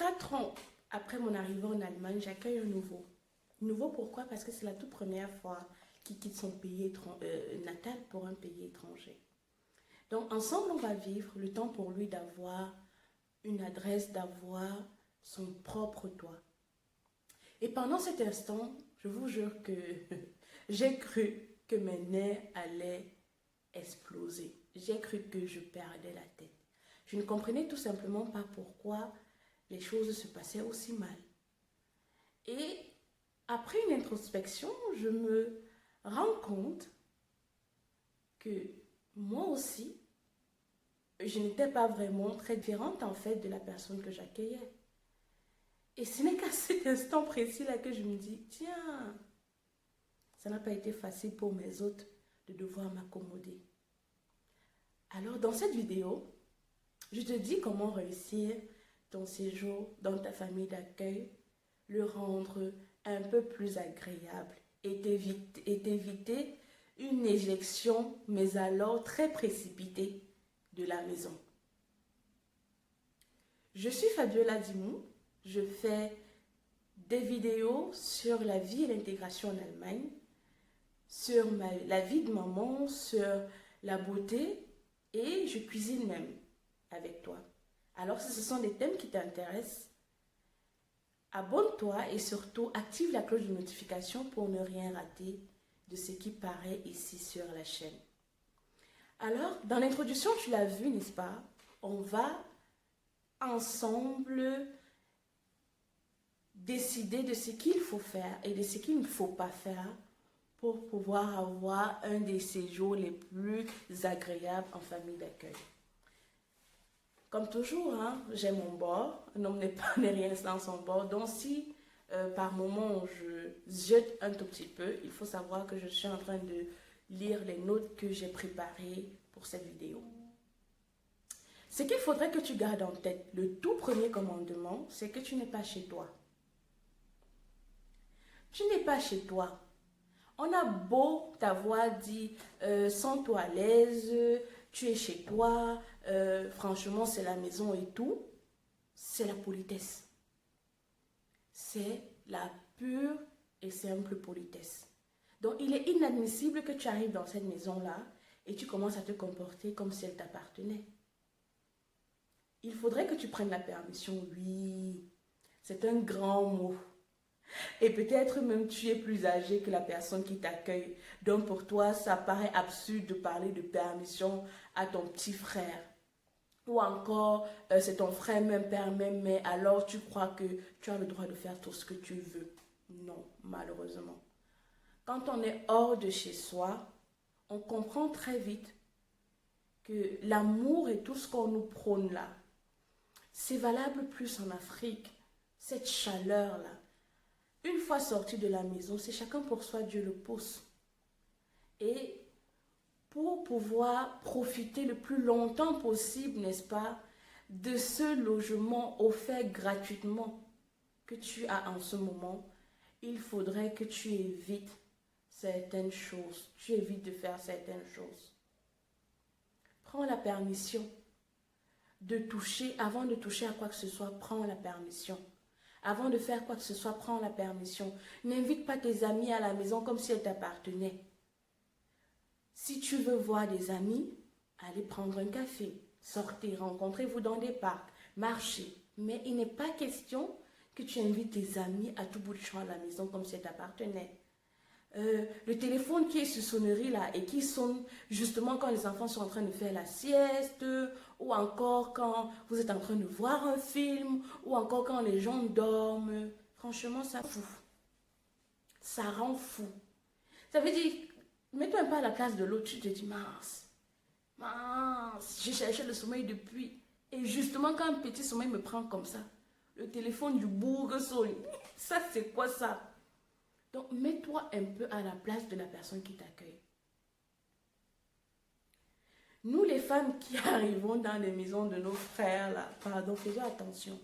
4 ans après mon arrivée en Allemagne, j'accueille un nouveau. Nouveau pourquoi? Parce que c'est la toute première fois qu'il quitte son pays natal pour un pays étranger. Donc ensemble, on va vivre le temps pour lui d'avoir une adresse, d'avoir son propre toit. Et pendant cet instant, je vous jure que j'ai cru que mes nerfs allaient exploser. J'ai cru que je perdais la tête. Je ne comprenais tout simplement pas pourquoi les choses se passaient aussi mal. Et après une introspection, je me rends compte que moi aussi, je n'étais pas vraiment très différente en fait de la personne que j'accueillais. Et ce n'est qu'à cet instant précis là que je me dis, tiens, ça n'a pas été facile pour mes hôtes de devoir m'accommoder. Alors dans cette vidéo, je te dis comment réussir ton séjour dans ta famille d'accueil, le rendre un peu plus agréable et t'éviter une éjection, mais alors très précipitée de la maison. Je suis Fabiola Dimou, je fais des vidéos sur la vie et l'intégration en Allemagne, sur la vie de maman, sur la beauté et je cuisine même avec toi. Alors si ce sont des thèmes qui t'intéressent, abonne-toi et surtout active la cloche de notification pour ne rien rater de ce qui paraît ici sur la chaîne. Alors, dans l'introduction, tu l'as vu, n'est-ce pas? On va ensemble décider de ce qu'il faut faire et de ce qu'il ne faut pas faire pour pouvoir avoir un des séjours les plus agréables en famille d'accueil. Comme toujours, hein, j'ai mon bord. Un homme n'est rien sans son bord. Donc si par moment je jette un tout petit peu, il faut savoir que je suis en train de lire les notes que j'ai préparées pour cette vidéo. Ce qu'il faudrait que tu gardes en tête, le tout premier commandement, c'est que tu n'es pas chez toi. Tu n'es pas chez toi. On a beau t'avoir dit, sens-toi à l'aise, tu es chez toi, franchement c'est la maison et tout, c'est la politesse. C'est la pure et simple politesse. Donc il est inadmissible que tu arrives dans cette maison-là et tu commences à te comporter comme si elle t'appartenait. Il faudrait que tu prennes la permission, oui, c'est un grand mot. Et peut-être même tu es plus âgé que la personne qui t'accueille. Donc pour toi, ça paraît absurde de parler de permission à ton petit frère. Ou encore, c'est ton frère, même père, même mère, alors tu crois que tu as le droit de faire tout ce que tu veux. Non, malheureusement. Quand on est hors de chez soi, on comprend très vite que l'amour et tout ce qu'on nous prône là, c'est valable plus en Afrique. Cette chaleur-là. Une fois sorti de la maison, c'est chacun pour soi, Dieu le pousse. Et pour pouvoir profiter le plus longtemps possible, n'est-ce pas, de ce logement offert gratuitement que tu as en ce moment, il faudrait que tu évites certaines choses. Tu évites de faire certaines choses. Prends la permission de toucher, avant de toucher à quoi que ce soit, prends la permission. Avant de faire quoi que ce soit, prends la permission. N'invite pas tes amis à la maison comme si elles t'appartenaient. Si tu veux voir des amis, allez prendre un café, sortez, rencontrez-vous dans des parcs, marchez. Mais il n'est pas question que tu invites tes amis à tout bout de champ à la maison comme si elles t'appartenaient. Le téléphone qui est sur sonnerie là et qui sonne justement quand les enfants sont en train de faire la sieste ou encore quand vous êtes en train de voir un film ou encore quand les gens dorment. Franchement, ça fout. Ça rend fou. Ça veut dire, mets-toi un peu à la place de l'autre, tu te dis mince, j'ai cherché le sommeil depuis. Et justement quand un petit sommeil me prend comme ça, le téléphone du bourg sonne. Ça c'est quoi ça? Donc, mets-toi un peu à la place de la personne qui t'accueille. Nous, les femmes qui arrivons dans les maisons de nos frères, là, pardon, faisons attention.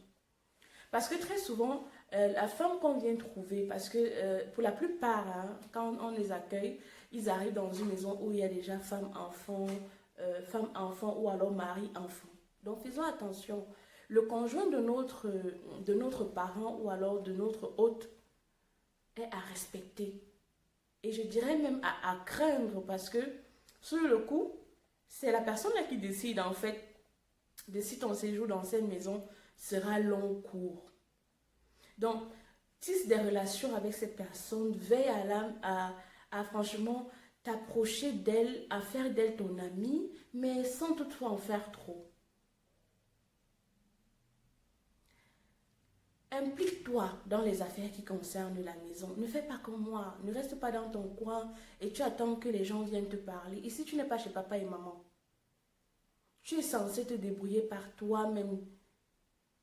Parce que très souvent, la femme qu'on vient trouver, parce que pour la plupart, hein, quand on les accueille, ils arrivent dans une maison où il y a déjà femme-enfant ou alors mari-enfant. Donc, faisons attention. le conjoint de notre parent ou alors de notre hôte est à respecter. Et je dirais même à craindre parce que sur le coup, c'est la personne là qui décide en fait de si ton séjour dans cette maison sera long ou court. Donc, tisse des relations avec cette personne, veille à franchement t'approcher d'elle, à faire d'elle ton amie, mais sans toutefois en faire trop. Implique-toi dans les affaires qui concernent la maison. Ne fais pas comme moi. Ne reste pas dans ton coin et tu attends que les gens viennent te parler. Ici, tu n'es pas chez papa et maman. Tu es censé te débrouiller par toi-même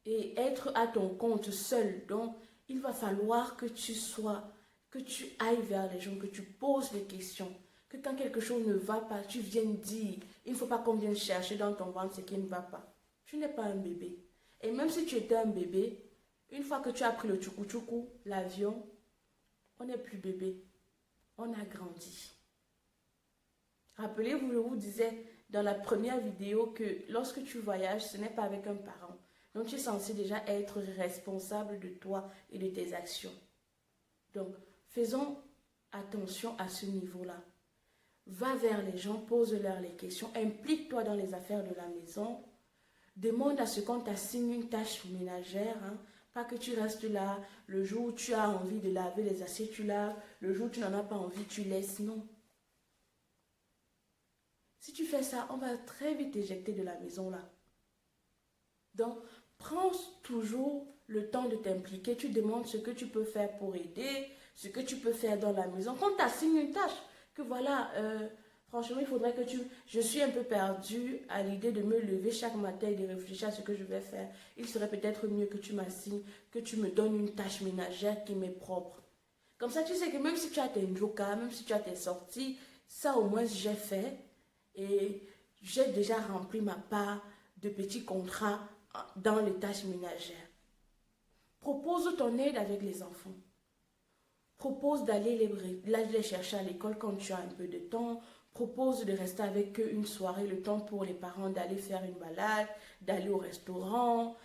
et être à ton compte seul. Donc, il va falloir que que tu ailles vers les gens, que tu poses des questions. Que quand quelque chose ne va pas, tu viennes dire. Il ne faut pas qu'on vienne chercher dans ton ventre ce qui ne va pas. Tu n'es pas un bébé. Et même si tu étais un bébé, une fois que tu as pris le tchoukou-tchoukou, l'avion, on n'est plus bébé. On a grandi. Rappelez-vous, je vous disais dans la première vidéo que lorsque tu voyages, ce n'est pas avec un parent. Donc, tu es censé déjà être responsable de toi et de tes actions. Donc, faisons attention à ce niveau-là. Va vers les gens, pose-leur les questions, implique-toi dans les affaires de la maison. Demande à ce qu'on t'assigne une tâche ménagère, hein. Pas que tu restes là, le jour où tu as envie de laver les assiettes, tu laves, le jour où tu n'en as pas envie, tu laisses, non. Si tu fais ça, on va très vite t'éjecter de la maison là. Donc, prends toujours le temps de t'impliquer, tu demandes ce que tu peux faire pour aider, ce que tu peux faire dans la maison. Quand on t'assigne une tâche, que voilà, franchement, il faudrait que je suis un peu perdue à l'idée de me lever chaque matin et de réfléchir à ce que je vais faire. Il serait peut-être mieux que tu m'assignes, que tu me donnes une tâche ménagère qui m'est propre. Comme ça, tu sais que même si tu as tes njokas, même si tu as tes sorties, ça au moins j'ai fait. Et j'ai déjà rempli ma part de petits contrats dans les tâches ménagères. Propose ton aide avec les enfants. Propose d'aller les chercher à l'école quand tu as un peu de temps. Propose de rester avec eux une soirée, le temps pour les parents d'aller faire une balade, d'aller au restaurant.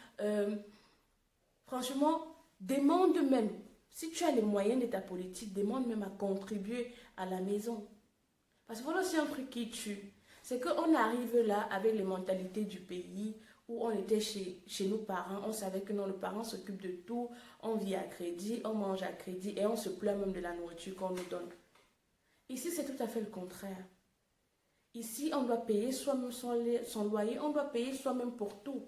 Franchement, demande même, si tu as les moyens de ta politique, demande même à contribuer à la maison. Parce que voilà aussi un truc qui tue. C'est qu'on arrive là avec les mentalités du pays où on était chez nos parents, on savait que non, le parent s'occupe de tout, on vit à crédit, on mange à crédit et on se plaint même de la nourriture qu'on nous donne. Ici, c'est tout à fait le contraire. Ici, on doit payer soi-même son loyer, on doit payer soi-même pour tout.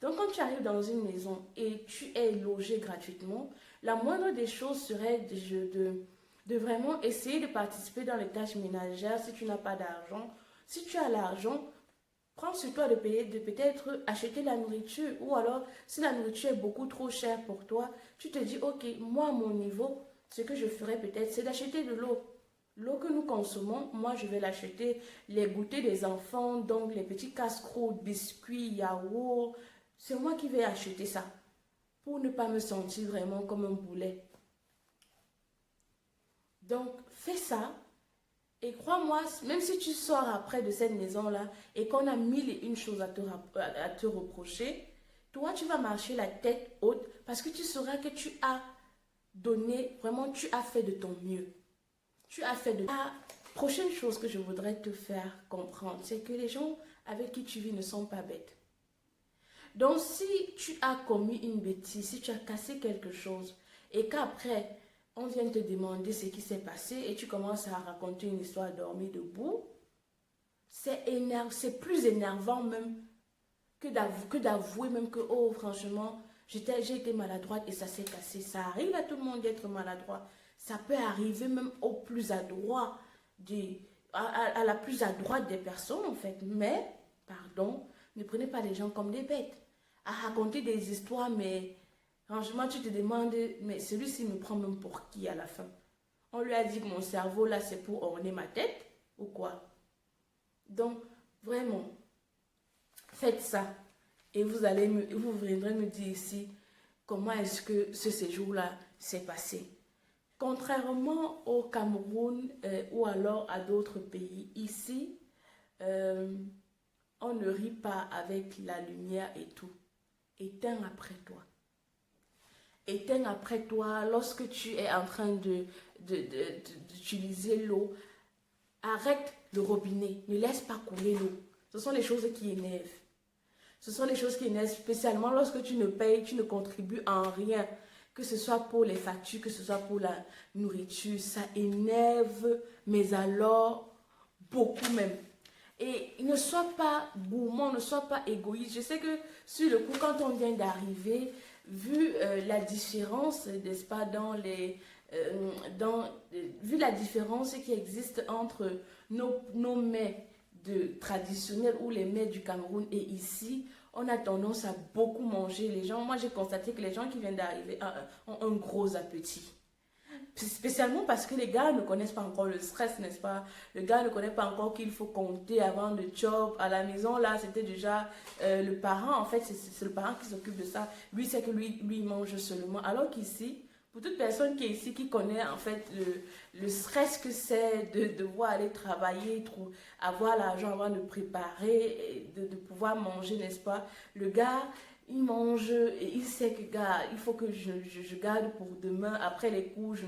Donc, quand tu arrives dans une maison et tu es logé gratuitement, la moindre des choses serait de vraiment essayer de participer dans les tâches ménagères si tu n'as pas d'argent. Si tu as l'argent, prends sur toi de payer, de peut-être acheter la nourriture. Ou alors, si la nourriture est beaucoup trop chère pour toi, tu te dis, ok, moi à mon niveau, ce que je ferais peut-être, c'est d'acheter de l'eau. L'eau que nous consommons, moi je vais l'acheter, les goûters des enfants, donc les petits casse-croûtes, biscuits, yaourts, c'est moi qui vais acheter ça pour ne pas me sentir vraiment comme un boulet. Donc, fais ça et crois-moi, même si tu sors après de cette maison-là et qu'on a mille et une choses à te reprocher, toi, tu vas marcher la tête haute parce que tu sauras que tu as donné, vraiment, tu as fait de ton mieux. Tu as fait de... La prochaine chose que je voudrais te faire comprendre, c'est que les gens avec qui tu vis ne sont pas bêtes. Donc, si tu as commis une bêtise, si tu as cassé quelque chose et qu'après, on vient te demander ce qui s'est passé et tu commences à raconter une histoire dormie debout, c'est plus énervant même que d'avouer même que, oh, franchement, j'ai été maladroite et ça s'est cassé. Ça arrive à tout le monde d'être maladroit. Ça peut arriver même au plus adroit, à la plus adroite des personnes en fait. Mais, pardon, ne prenez pas les gens comme des bêtes. À raconter des histoires, mais franchement, tu te demandes, mais celui-ci me prend même pour qui à la fin? On lui a dit que mon cerveau, là, c'est pour orner ma tête ou quoi? Donc, vraiment, faites ça. Et vous viendrez me dire ici comment est-ce que ce séjour-là s'est passé. Contrairement au Cameroun ou alors à d'autres pays, ici, on ne rit pas avec la lumière et tout. éteins après toi. Éteins après toi lorsque tu es en train d'utiliser l'eau. Arrête le robinet, ne laisse pas couler l'eau. Ce sont les choses qui énervent. Ce sont les choses qui énervent spécialement lorsque tu ne payes, tu ne contribues en rien. Que ce soit pour les factures, que ce soit pour la nourriture, ça énerve, mais alors beaucoup même. Et ne sois pas gourmand, ne sois pas égoïste. Je sais que sur le coup, quand on vient d'arriver, vu la différence, n'est-ce pas, vu la différence qui existe entre nos mets traditionnels ou les mets du Cameroun et ici, on a tendance à beaucoup manger. Les gens, moi j'ai constaté que les gens qui viennent d'arriver ont un gros appétit. Spécialement parce que les gars ne connaissent pas encore le stress, n'est-ce pas? Le gars ne connaît pas encore qu'il faut compter avant le job. À la maison, là, c'était déjà le parent. En fait, c'est le parent qui s'occupe de ça. Lui, c'est que lui mange seulement. Alors qu'ici, pour toute personne qui est ici, qui connaît en fait le stress que c'est de devoir aller travailler, avoir l'argent avant de préparer, de pouvoir manger, n'est-ce pas? Le gars, il mange et il sait que, gars, il faut que je garde pour demain. Après les cours, je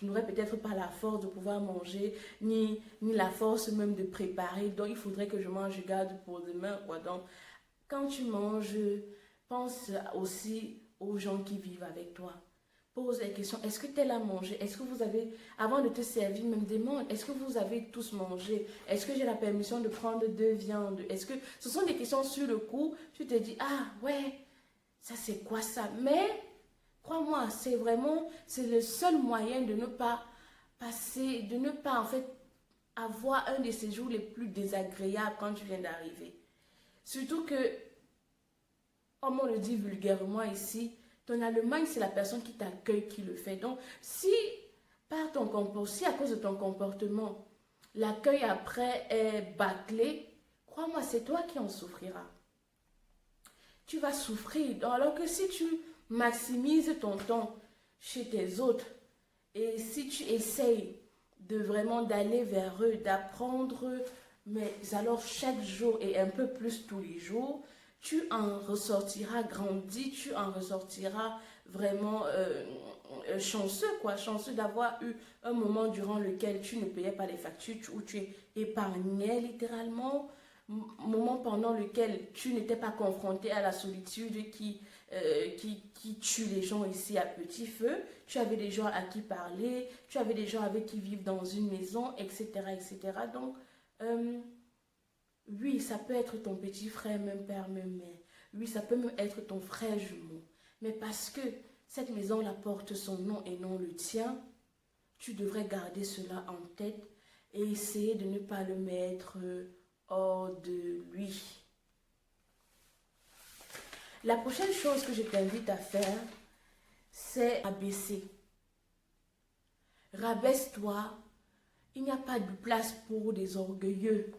n'aurai peut-être pas la force de pouvoir manger, ni la force même de préparer. Donc, il faudrait que je mange, je garde pour demain, quoi. Donc, quand tu manges, pense aussi aux gens qui vivent avec toi. Pose la question, est-ce que tu es là à manger? Est-ce que vous avez, avant de te servir, même demande, est-ce que vous avez tous mangé? Est-ce que j'ai la permission de prendre 2 viandes? Est-ce que ce sont des questions sur le coup, tu te dis, ah ouais, ça c'est quoi ça? Mais, crois-moi, c'est le seul moyen de ne pas passer, de ne pas en fait avoir un de ces jours les plus désagréables quand tu viens d'arriver. Surtout que, comme on le dit vulgairement ici, ton Allemagne, c'est la personne qui t'accueille qui le fait. Donc, si à cause de ton comportement, l'accueil après est bâclé, crois-moi, c'est toi qui en souffriras. Tu vas souffrir. Donc, alors que si tu maximises ton temps chez tes autres et si tu essayes de vraiment d'aller vers eux, d'apprendre, mais alors chaque jour et un peu plus tous les jours, tu en ressortiras grandi, tu en ressortiras vraiment chanceux, quoi. Chanceux d'avoir eu un moment durant lequel tu ne payais pas les factures, où tu épargnais littéralement, moment pendant lequel tu n'étais pas confronté à la solitude qui tue les gens ici à petit feu. Tu avais des gens à qui parler, tu avais des gens avec qui vivre dans une maison, etc., etc. Donc, oui, ça peut être ton petit frère, même père, même mère. Oui, ça peut même être ton frère jumeau. Mais parce que cette maison-là porte son nom et non le tien, tu devrais garder cela en tête et essayer de ne pas le mettre hors de lui. La prochaine chose que je t'invite à faire, c'est abaisser. Rabaisse-toi. Il n'y a pas de place pour des orgueilleux.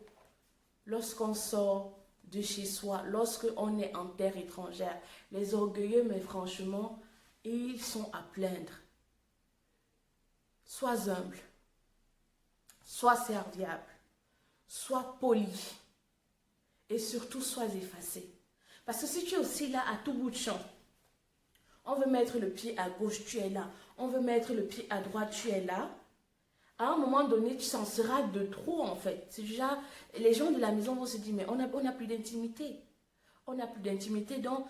Lorsqu'on sort de chez soi, lorsqu'on est en terre étrangère, les orgueilleux, mais franchement, ils sont à plaindre. Sois humble, sois serviable, sois poli et surtout sois effacé. Parce que si tu es aussi là à tout bout de champ, on veut mettre le pied à gauche, tu es là. On veut mettre le pied à droite, tu es là. À un moment donné, tu s'en seras de trop en fait. C'est déjà, les gens de la maison vont se dire, mais on n'a plus d'intimité. On n'a plus d'intimité, donc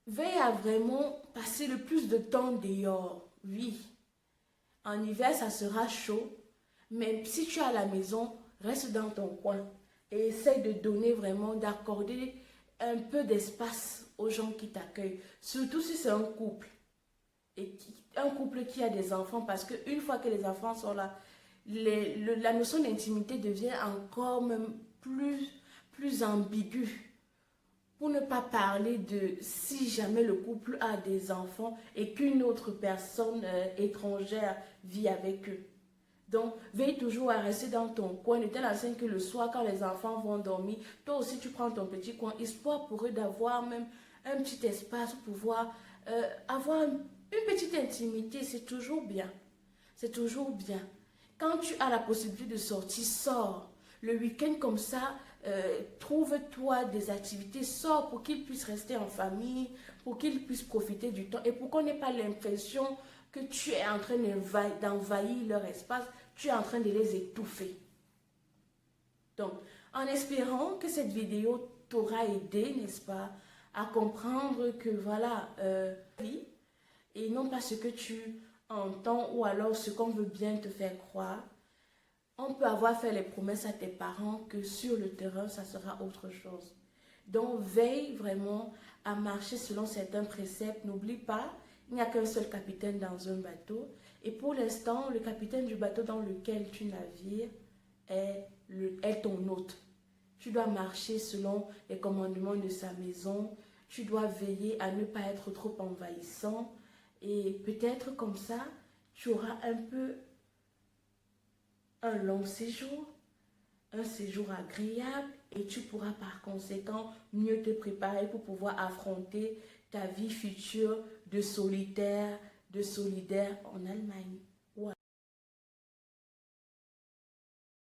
veille à vraiment passer le plus de temps dehors. Oui, en hiver, ça sera chaud, mais si tu es à la maison, reste dans ton coin et essaye de donner vraiment, d'accorder un peu d'espace aux gens qui t'accueillent. Surtout si c'est un couple. Un couple qui a des enfants, parce qu'une fois que les enfants sont là, la notion d'intimité devient encore même plus ambiguë. Pour ne pas parler de si jamais le couple a des enfants et qu'une autre personne étrangère vit avec eux. Donc, veille toujours à rester dans ton coin, de telle enseigne que le soir, quand les enfants vont dormir, toi aussi tu prends ton petit coin, histoire pour eux d'avoir même un petit espace pour pouvoir avoir une petite intimité. C'est toujours bien. C'est toujours bien. Quand tu as la possibilité de sortir, sors. Le week-end comme ça, trouve-toi des activités, sors pour qu'ils puissent rester en famille, pour qu'ils puissent profiter du temps et pour qu'on n'ait pas l'impression que tu es en train d'envahir leur espace, tu es en train de les étouffer. Donc, en espérant que cette vidéo t'aura aidé, n'est-ce pas, à comprendre que voilà, oui, et non pas ce que tu entends ou alors ce qu'on veut bien te faire croire. On peut avoir fait les promesses à tes parents que sur le terrain, ça sera autre chose. Donc, veille vraiment à marcher selon certains préceptes. N'oublie pas, il n'y a qu'un seul capitaine dans un bateau. Et pour l'instant, le capitaine du bateau dans lequel tu navires est ton hôte. Tu dois marcher selon les commandements de sa maison. Tu dois veiller à ne pas être trop envahissant. Et peut-être comme ça, tu auras un peu un long séjour, un séjour agréable et tu pourras par conséquent mieux te préparer pour pouvoir affronter ta vie future de solitaire, de solidaire en Allemagne.